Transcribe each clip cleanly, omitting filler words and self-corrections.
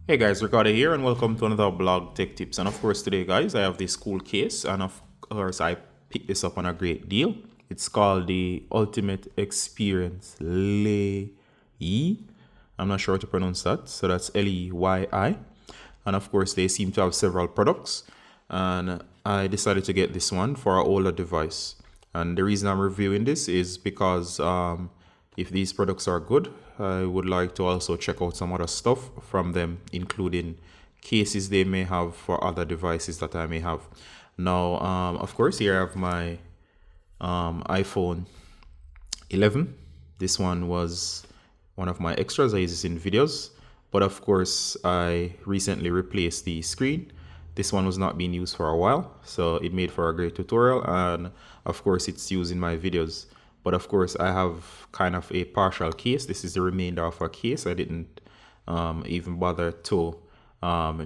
Hey guys, Ricardo here and welcome to another blog tech tips. And of course today guys I have this cool case and of course I picked this up on a great deal. It's called the Ultimate Experience LeYi. I'm not sure how to pronounce that. So that's LeYi. And of course they seem to have several products and I decided to get this one for an older device. And the reason I'm reviewing this is because if these products are good, I would like to also check out some other stuff from them, including cases they may have for other devices that I may have. Now, of course, here I have my iPhone 11. This one was one of my extras. I use this in videos, but of course, I recently replaced the screen. This one was not being used for a while, so it made for a great tutorial, and of course, it's used in my videos. But of course, I have kind of a partial case. This is the remainder of a case. I didn't even bother to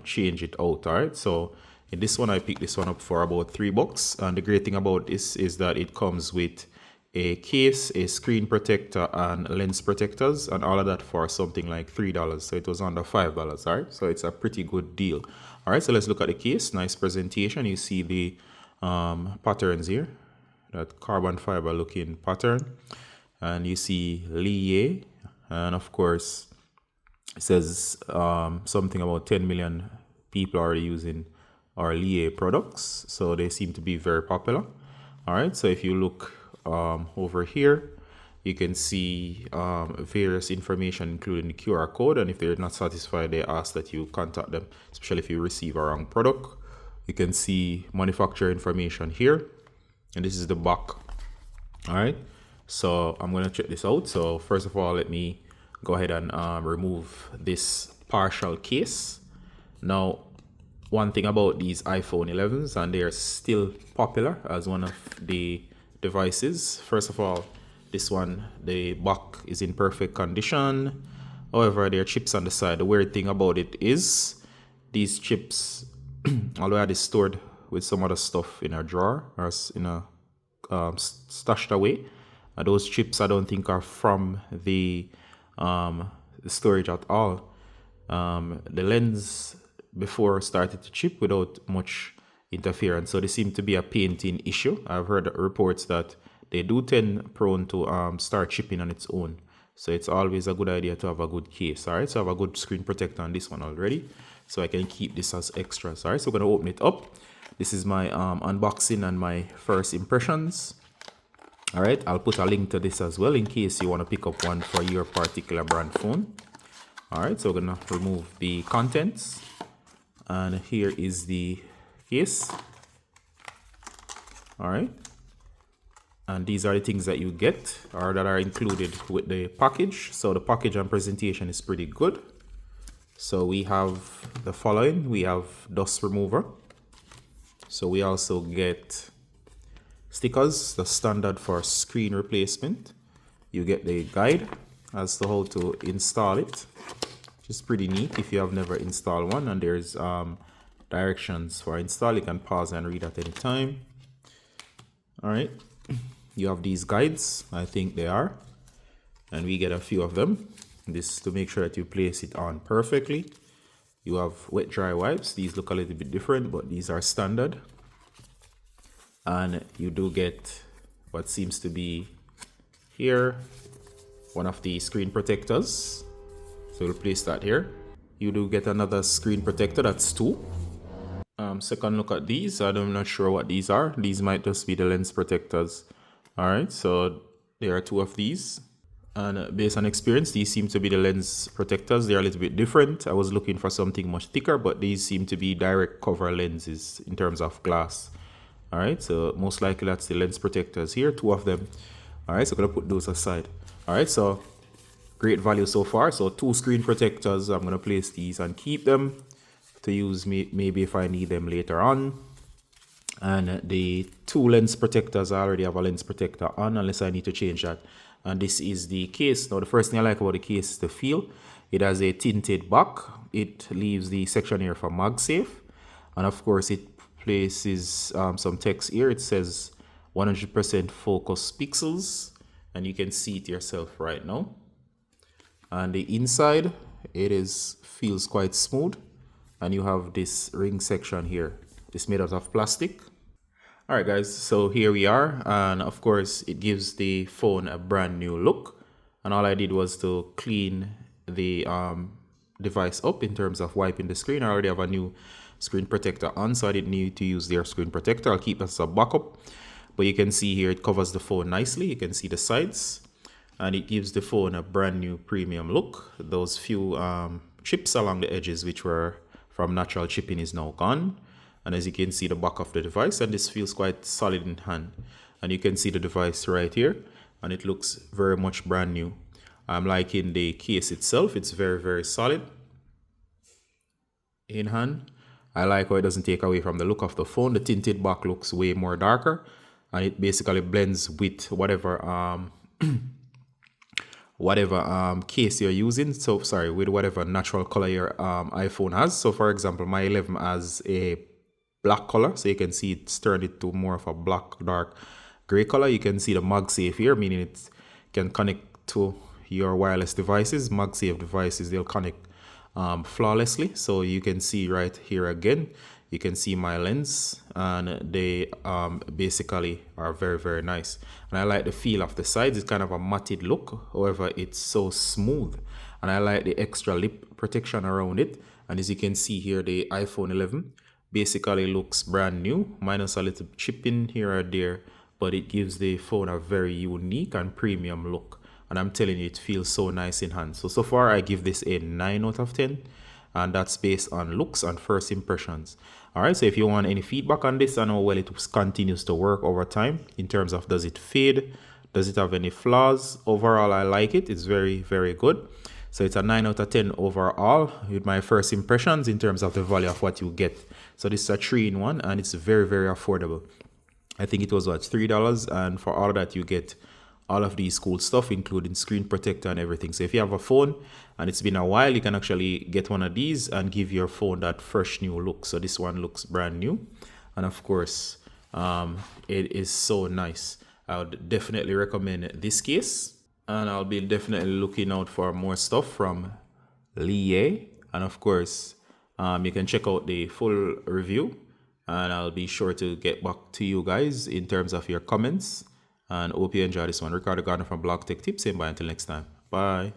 change it out. All right. So in this one, I picked this one up for about $3. And the great thing about this is that it comes with a case, a screen protector, and lens protectors, and all of that for something like $3. So it was under $5. All right. So it's a pretty good deal. All right. So let's look at the case. Nice presentation. You see the patterns here, that carbon fiber looking pattern, and you see LeYi, and of course it says something about 10 million people are using our LeYi products, so they seem to be very popular. All right, so if you look over here, you can see various information including the QR code, and if they're not satisfied they ask that you contact them, especially if you receive a wrong product. You can see manufacturer information here, and this is the back. All right, so I'm going to check this out. So first of all, let me go ahead and remove this partial case. Now, one thing about these iPhone 11s, and they are still popular as one of the devices. First of all, this one, the back is in perfect condition. However, there are chips on the side. The weird thing about it is these chips, although I had it stored with some other stuff in a drawer or in a stashed away, those chips I don't think are from the storage at all. The lens before started to chip without much interference, so they seem to be a painting issue. I've heard reports that they do tend prone to start chipping on its own, so it's always a good idea to have a good case. All right, so I have a good screen protector on this one already, so I can keep this as extras. All right, so we're going to open it up. This is my unboxing and my first impressions. All right, I'll put a link to this as well in case you want to pick up one for your particular brand phone. All right, so we're gonna remove the contents, and here is the case. All right, and these are the things that you get or that are included with the package. So the package and presentation is pretty good. So we have the following. We have dust remover. So we also get stickers, the standard for screen replacement. You get the guide as to how to install it, which is pretty neat if you have never installed one. And there's directions for install. You can pause and read at any time. All right, you have these guides, I think they are, and we get a few of them. This to make sure that you place it on perfectly. You have wet dry wipes. These look a little bit different, but these are standard. And you do get what seems to be here, one of the screen protectors. So we'll place that here. You do get another screen protector, that's two. Second look at these. I'm not sure what these are. These might just be the lens protectors. All right, so there are two of these. And based on experience, these seem to be the lens protectors. They're a little bit different. I was looking for something much thicker, but these seem to be direct cover lenses in terms of glass. All right, so most likely that's the lens protectors here, two of them. All right, so I'm gonna put those aside. All right, so great value so far. So two screen protectors. I'm gonna place these and keep them to use maybe if I need them later on. And the two lens protectors, I already have a lens protector on unless I need to change that. And this is the case. Now the first thing I like about the case is the feel. It has a tinted back. It leaves the section here for MagSafe, and of course it places some text here. It says 100% focus pixels, and you can see it yourself right now. And the inside, it is feels quite smooth, and you have this ring section here. It's made out of plastic. All right, guys, so here we are, and of course it gives the phone a brand new look. And all I did was to clean the device up in terms of wiping the screen. I already have a new screen protector on, so I didn't need to use their screen protector. I'll keep that as a backup. But you can see here it covers the phone nicely. You can see the sides, and it gives the phone a brand new premium look. Those few chips along the edges, which were from natural chipping, is now gone. And as you can see, the back of the device, and this feels quite solid in hand. And you can see the device right here, and it looks very much brand new. I'm liking the case itself. It's very, very solid in hand. I like how it doesn't take away from the look of the phone. The tinted back looks way more darker, and it basically blends with whatever case you're using. So sorry, with whatever natural color your iPhone has. So for example, my 11 has a black color, so you can see it's turned it to more of a black dark gray color. You can see the MagSafe here, meaning it can connect to your wireless devices. MagSafe devices, they'll connect flawlessly. So you can see right here again, you can see my lens, and they basically are very, very nice. And I like the feel of the sides. It's kind of a matted look, however it's so smooth, and I like the extra lip protection around it. And as you can see here, the iPhone 11 basically looks brand new, minus a little chipping here or there, but it gives the phone a very unique and premium look. And I'm telling you, it feels so nice in hand. So far I give this a 9 out of 10, and that's based on looks and first impressions. All right, so if you want any feedback on this and how well it continues to work over time, in terms of does it fade, does it have any flaws, overall I like it. It's very, very good. So it's a 9 out of 10 overall with my first impressions in terms of the value of what you get. So this is a 3-in-1, and it's very, very affordable. I think it was what, $3, and for all of that you get all of these cool stuff, including screen protector and everything. So if you have a phone and it's been a while, you can actually get one of these and give your phone that fresh new look. So this one looks brand new, and of course it is so nice. I would definitely recommend this case, and I'll be definitely looking out for more stuff from LeYi. And of course you can check out the full review, and I'll be sure to get back to you guys in terms of your comments. And hope you enjoy this one. Ricardo Gardner from Blog Tech Tips, and bye until next time. Bye.